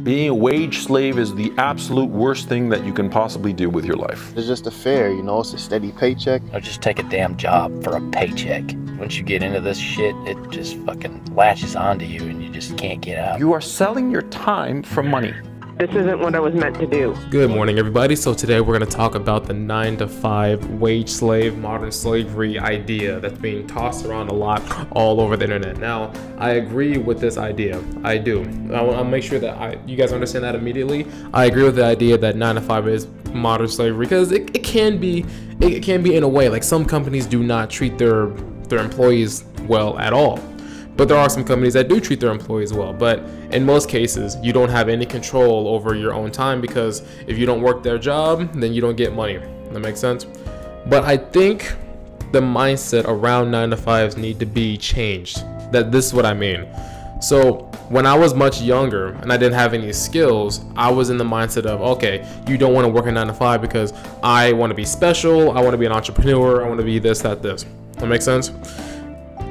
being a wage slave is the absolute worst thing that you can possibly do with your life. It's just a fair, you know, it's a steady paycheck. Or just take a damn job for a paycheck. Once you get into this shit, it just fucking latches onto you and you just can't get out. You are selling your time for money. This isn't what I was meant to do. Good morning, everybody. So today we're going to talk about the 9-to-5 wage slave, modern slavery idea that's being tossed around a lot all over the internet. Now, I agree with this idea. I do. I'll make sure that you guys understand that immediately. I agree with the idea that 9-to-5 is modern slavery because it can be in a way. Like, some companies do not treat their employees well at all. But there are some companies that do treat their employees well. But in most cases, you don't have any control over your own time because if you don't work their job, then you don't get money. That makes sense? But I think the mindset around 9-to-5s need to be changed. This is what I mean. So when I was much younger and I didn't have any skills, I was in the mindset of, okay, you don't want to work a 9-to-5 because I want to be special, I want to be an entrepreneur, I want to be this, that, this. That makes sense?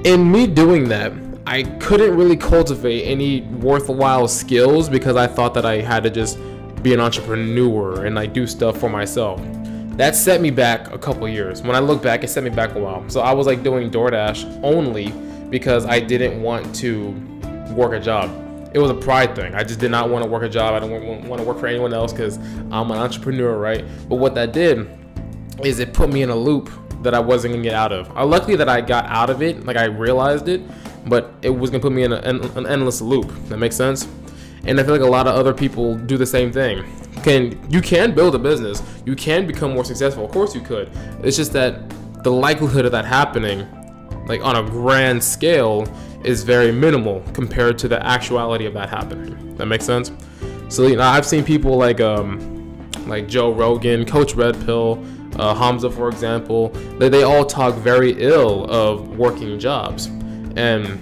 In me doing that, I couldn't really cultivate any worthwhile skills because I thought that I had to just be an entrepreneur and like do stuff for myself. That set me back a couple years. When I look back, it set me back a while. So I was like doing DoorDash only because I didn't want to work a job. It was a pride thing. I just did not want to work a job. I don't want to work for anyone else because I'm an entrepreneur, right? But what that did is it put me in a loop that I wasn't gonna get out of. Luckily that I got out of it, like I realized it, but it was gonna put me in an endless loop. That makes sense? And I feel like a lot of other people do the same thing. You can build a business, you can become more successful, of course you could. It's just that the likelihood of that happening, like on a grand scale, is very minimal compared to the actuality of that happening. That makes sense? So, you know, I've seen people like Joe Rogan, Coach Red Pill, Hamza, for example, they all talk very ill of working jobs. And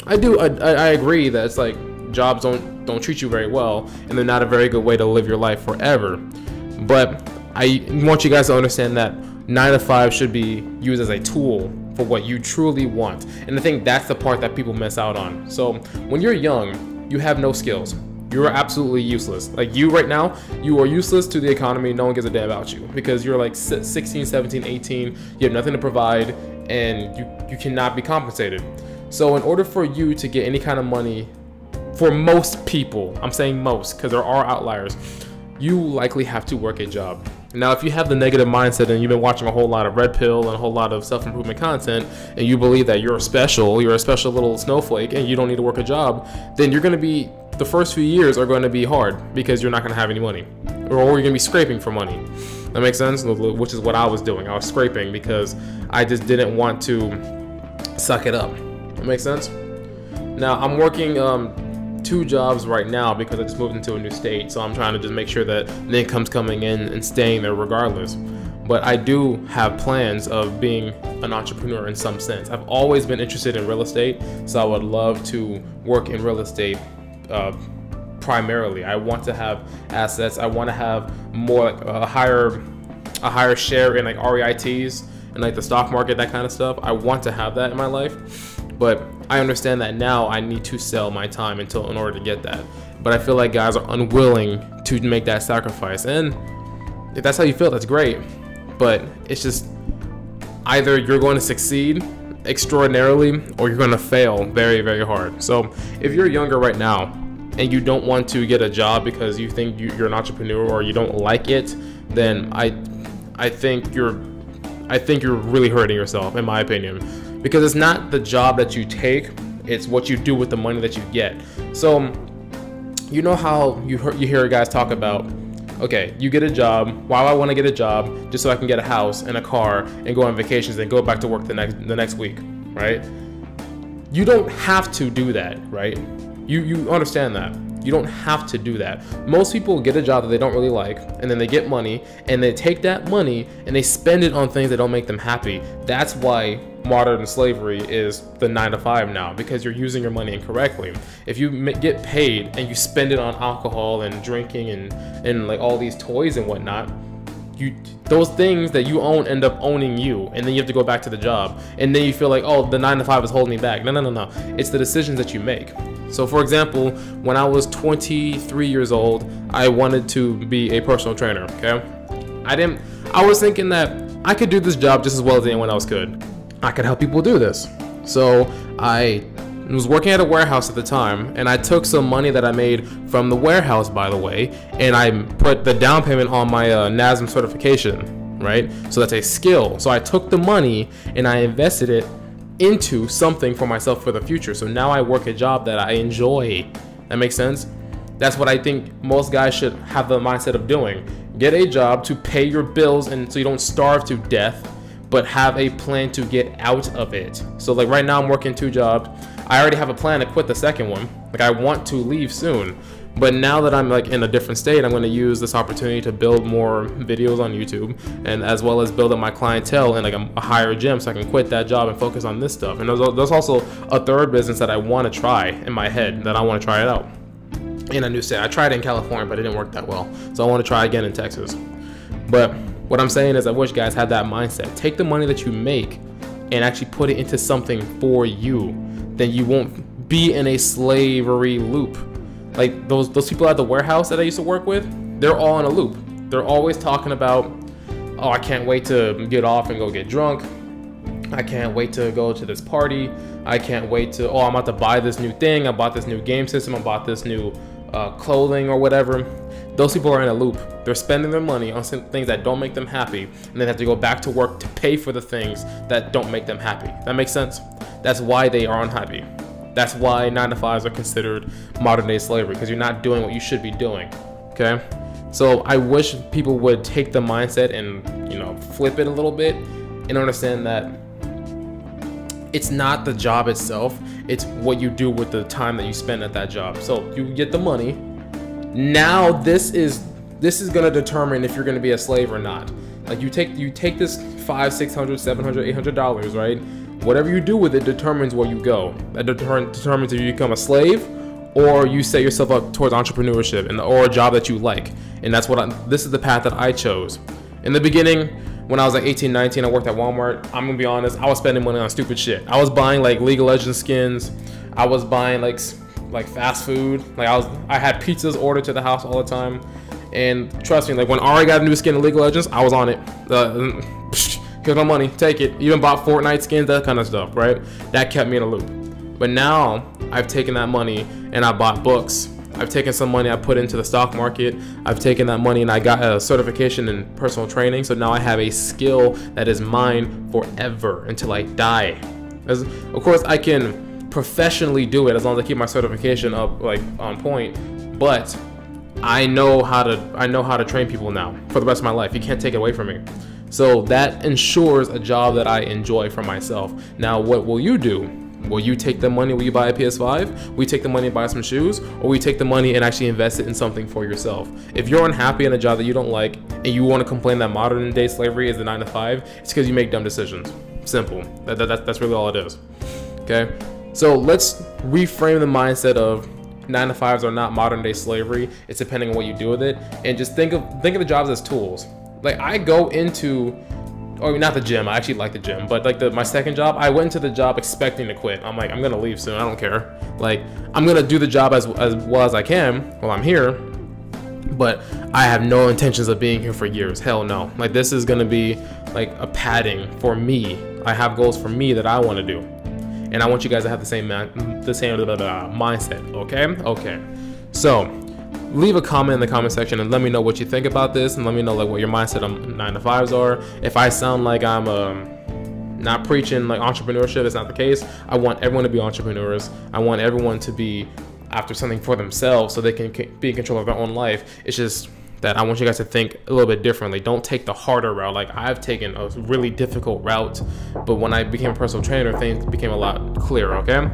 I agree that it's like jobs don't treat you very well and they're not a very good way to live your life forever. But I want you guys to understand that 9-to-5 should be used as a tool for what you truly want. And I think that's the part that people miss out on. So when you're young, you have no skills. You are absolutely useless. Like you right now, you are useless to the economy. No one gives a damn about you because you're like 16, 17, 18. You have nothing to provide and you cannot be compensated. So in order for you to get any kind of money, for most people, I'm saying most because there are outliers, you likely have to work a job. Now, if you have the negative mindset and you've been watching a whole lot of Red Pill and a whole lot of self-improvement content and you believe that you're a special little snowflake and you don't need to work a job, then the first few years are going to be hard because you're not going to have any money or you're going to be scraping for money. That makes sense? Which is what I was doing. I was scraping because I just didn't want to suck it up. That makes sense? Now, I'm working 2 jobs right now because I just moved into a new state, so I'm trying to just make sure that the income's coming in and staying there regardless. But I do have plans of being an entrepreneur in some sense. I've always been interested in real estate, so I would love to work in real estate primarily. I want to have assets. I want to have more like a higher share in like REITs and like the stock market, that kind of stuff. I want to have that in my life. But I understand that now I need to sell my time in order to get that. But I feel like guys are unwilling to make that sacrifice. And if that's how you feel, that's great. But it's just either you're going to succeed extraordinarily or you're going to fail very, very hard. So if you're younger right now and you don't want to get a job because you think you're an entrepreneur or you don't like it, then I think you're really hurting yourself, in my opinion. Because it's not the job that you take, it's what you do with the money that you get. So, you know how you hear guys talk about, okay, you get a job, why do I want to get a job? Just so I can get a house and a car and go on vacations and go back to work the next week, right? You don't have to do that, right? You understand that. You don't have to do that. Most people get a job that they don't really like, and then they get money, and they take that money and they spend it on things that don't make them happy. That's why modern slavery is the 9-to-5 now, because you're using your money incorrectly. If you get paid and you spend it on alcohol and drinking and like all these toys and whatnot, those things that you own end up owning you, and then you have to go back to the job, and then you feel like, oh, the 9-to-5 is holding me back. No. It's the decisions that you make. So for example, when I was 23 years old, I wanted to be a personal trainer, okay? I was thinking that I could do this job just as well as anyone else could. I could help people do this. So I was working at a warehouse at the time, and I took some money that I made from the warehouse, by the way, and I put the down payment on my NASM certification, right? So that's a skill. So I took the money and I invested it into something for myself for the future. So now I work a job that I enjoy. That makes sense? That's what I think most guys should have the mindset of doing. Get a job to pay your bills and so you don't starve to death, but have a plan to get out of it. So like right now I'm working 2 jobs. I already have a plan to quit the second one. Like I want to leave soon. But now that I'm like in a different state, I'm going to use this opportunity to build more videos on YouTube, and as well as build up my clientele in like a higher gym, so I can quit that job and focus on this stuff. And there's also a third business that I want to try in my head, that I want to try it out in a new state. I tried it in California, but it didn't work that well. So I want to try again in Texas. But what I'm saying is I wish guys had that mindset. Take the money that you make and actually put it into something for you. Then you won't be in a slavery loop. Like those people at the warehouse that I used to work with, they're all in a loop. They're always talking about, oh, I can't wait to get off and go get drunk. I can't wait to go to this party. I can't wait to, oh, I'm about to buy this new thing. I bought this new game system. I bought this new clothing or whatever. Those people are in a loop. They're spending their money on some things that don't make them happy, and then have to go back to work to pay for the things that don't make them happy. That makes sense? That's why they are unhappy. That's why 9-to-5s are considered modern day slavery, because you're not doing what you should be doing, okay? So I wish people would take the mindset and, you know, flip it a little bit and understand that it's not the job itself, it's what you do with the time that you spend at that job. So you get the money. Now this is gonna determine if you're gonna be a slave or not. Like you take this $500, $600, $700, $800, right? Whatever you do with it determines where you go. That determines if you become a slave or you set yourself up towards entrepreneurship or a job that you like. And that's this is the path that I chose. In the beginning, when I was like 18, 19, I worked at Walmart. I'm gonna be honest, I was spending money on stupid shit. I was buying like League of Legends skins. I was buying like fast food. Like I had pizzas ordered to the house all the time. And trust me, like when Ari got a new skin in League of Legends, I was on it. Here's my money, take it. Even bought Fortnite skins, that kind of stuff, right? That kept me in a loop. But now I've taken that money and I bought books. I've taken some money I put into the stock market. I've taken that money and I got a certification in personal training. So now I have a skill that is mine forever until I die. Of course, I can professionally do it as long as I keep my certification up like on point. But I know how to train people now for the rest of my life. You can't take it away from me. So that ensures a job that I enjoy for myself. Now, what will you do? Will you take the money? Will you buy a PS5? Will you take the money and buy some shoes? Or will you take the money and actually invest it in something for yourself? If you're unhappy in a job that you don't like and you want to complain that modern day slavery is the 9-to-5, it's because you make dumb decisions. Simple. That's really all it is. Okay? So let's reframe the mindset of 9-to-5s are not modern day slavery. It's depending on what you do with it. And just think of the jobs as tools. Like I go into, or not the gym, I actually like the gym, but like my second job, I went into the job expecting to quit. I'm like, I'm gonna leave soon, I don't care. Like, I'm gonna do the job as well as I can while I'm here, but I have no intentions of being here for years, hell no. Like this is gonna be like a padding for me. I have goals for me that I wanna do. And I want you guys to have the same mindset, okay? Okay, so leave a comment in the comment section and let me know what you think about this, and let me know like what your mindset on 9-to-5s are. If I sound like I'm not preaching like entrepreneurship, it's not the case. I want everyone to be entrepreneurs. I want everyone to be after something for themselves so they can be in control of their own life. It's just that I want you guys to think a little bit differently. Don't take the harder route. Like I've taken a really difficult route, but when I became a personal trainer, things became a lot clearer, okay?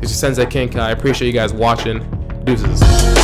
This is Sensei Kinka. I appreciate you guys watching. Deuces.